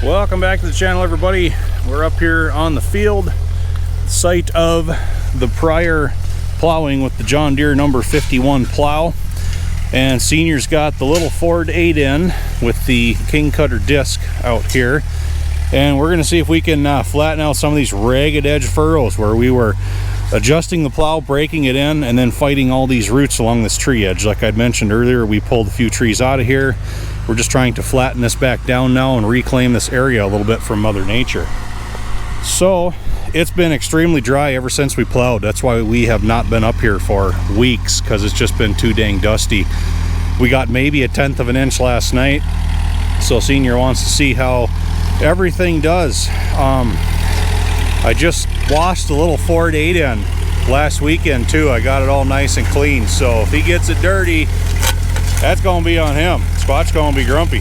Welcome back to the channel, everybody. We're up here on the field, site of the prior plowing with the John Deere No.51 plow, and Senior's got the little Ford 8N with the King Kutter disc out here, and we're going to see if we can flatten out some of these ragged edge furrows where we were adjusting the plow, breaking it in, and then fighting all these roots along this tree edge. Like I'd mentioned earlier, we pulled a few trees out of here. We're just trying to flatten this back down now and reclaim this area a little bit from Mother Nature. So it's been extremely dry ever since we plowed. That's why we have not been up here for weeks, because it's just been too dang dusty. We got maybe 1/10 of an inch last night, so Senior wants to see how everything does. I just washed the little Ford 8N last weekend too. I got it all nice and clean, so if he gets it dirty, that's gonna be on him. Spot's gonna be grumpy.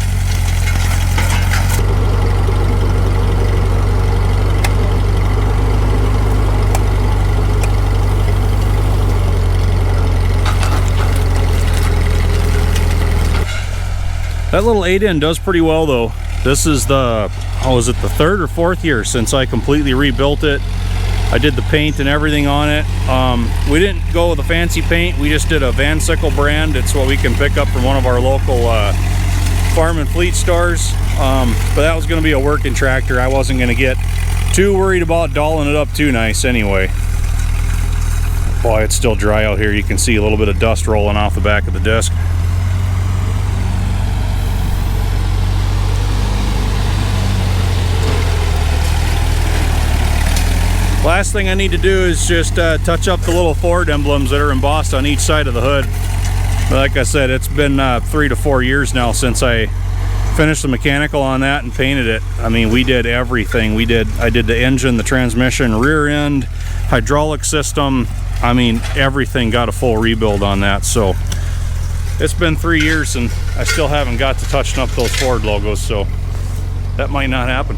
That little 8N does pretty well though. This is the, is it the 3rd or 4th year since I completely rebuilt it. I did the paint and everything on it. We didn't go with a fancy paint. We just did a Van Sickle brand. It's what we can pick up from one of our local farm and fleet stores. But that was going to be a working tractor. I wasn't going to get too worried about dolling it up too nice anyway. Boy, it's still dry out here. You can see a little bit of dust rolling off the back of the disc. Last thing I need to do is just touch up the little Ford emblems that are embossed on each side of the hood. But like I said, it's been 3 to 4 years now since I finished the mechanical on that and painted it. I mean, we did everything. I did the engine, the transmission, rear end, hydraulic system. I mean, everything got a full rebuild on that. So it's been 3 years and I still haven't got to touching up those Ford logos, so that might not happen.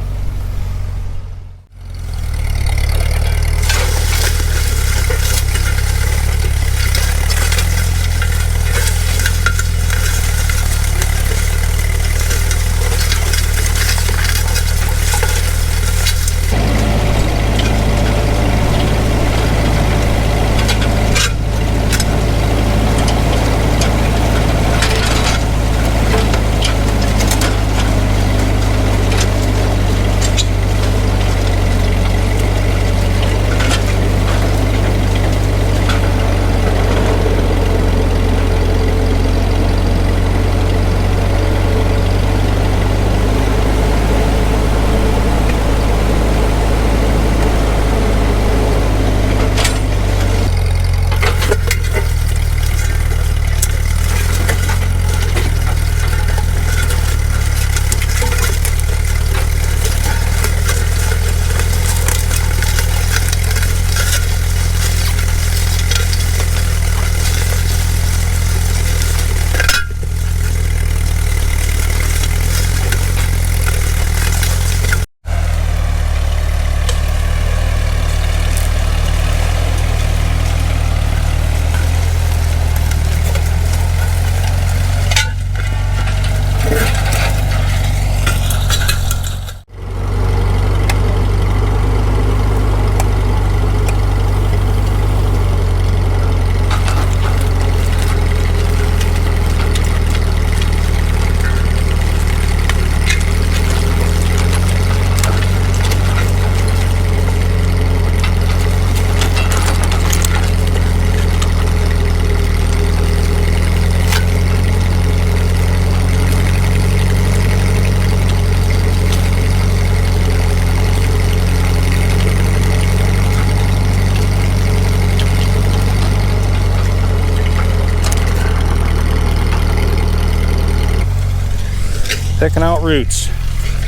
Picking out roots.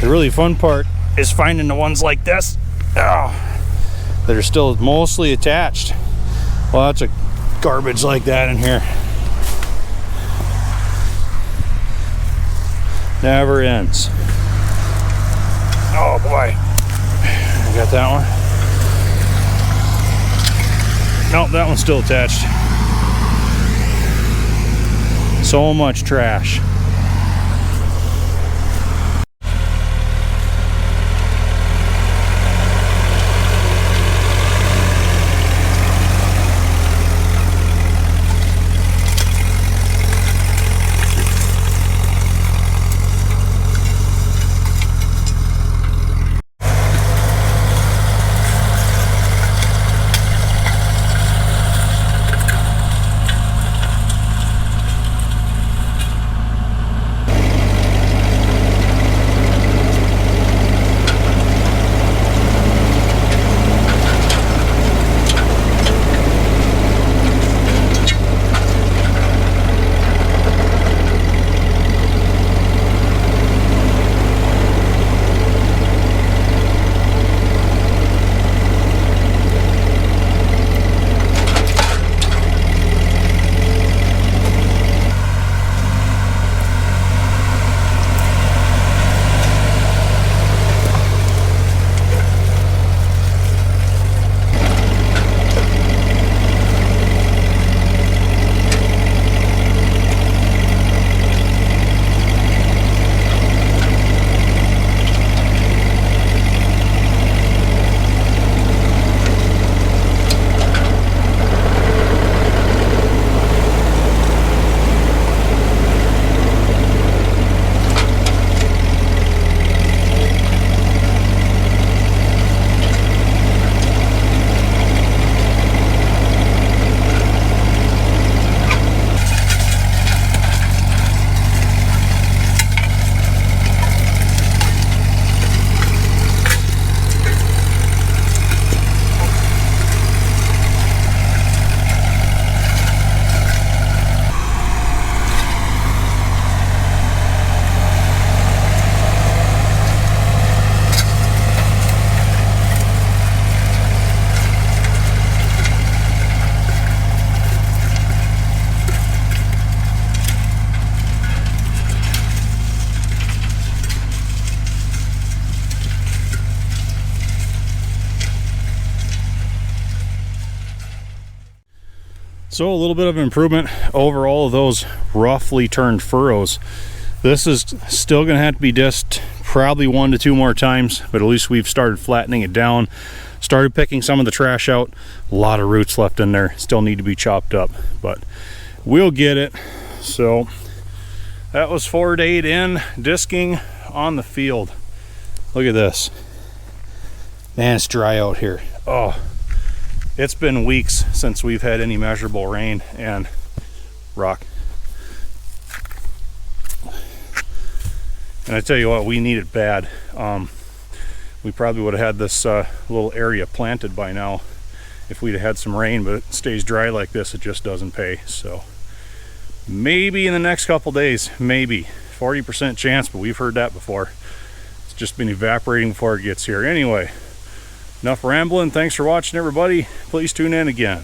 The really fun part is finding the ones like this that are still mostly attached. Lots of garbage like that in here. Never ends. Oh boy. I got that one. Nope, that one's still attached. So much trash. So a little bit of improvement over all of those roughly turned furrows. This is still going to have to be disked probably 1 to 2 more times, but at least we've started flattening it down, started picking some of the trash out. A lot of roots left in there, still need to be chopped up, but we'll get it. So that was 4 to 8 in, disking on the field. Look at this. Man, it's dry out here. Oh, it's been weeks since we've had any measurable rain and rock. And I tell you what, we need it bad. We probably would have had this little area planted by now if we'd have had some rain, but it stays dry like this, it just doesn't pay. So maybe in the next couple days, maybe 40% chance, but we've heard that before. It's just been evaporating before it gets here. Anyway, enough rambling. Thanks for watching, everybody. Please tune in again.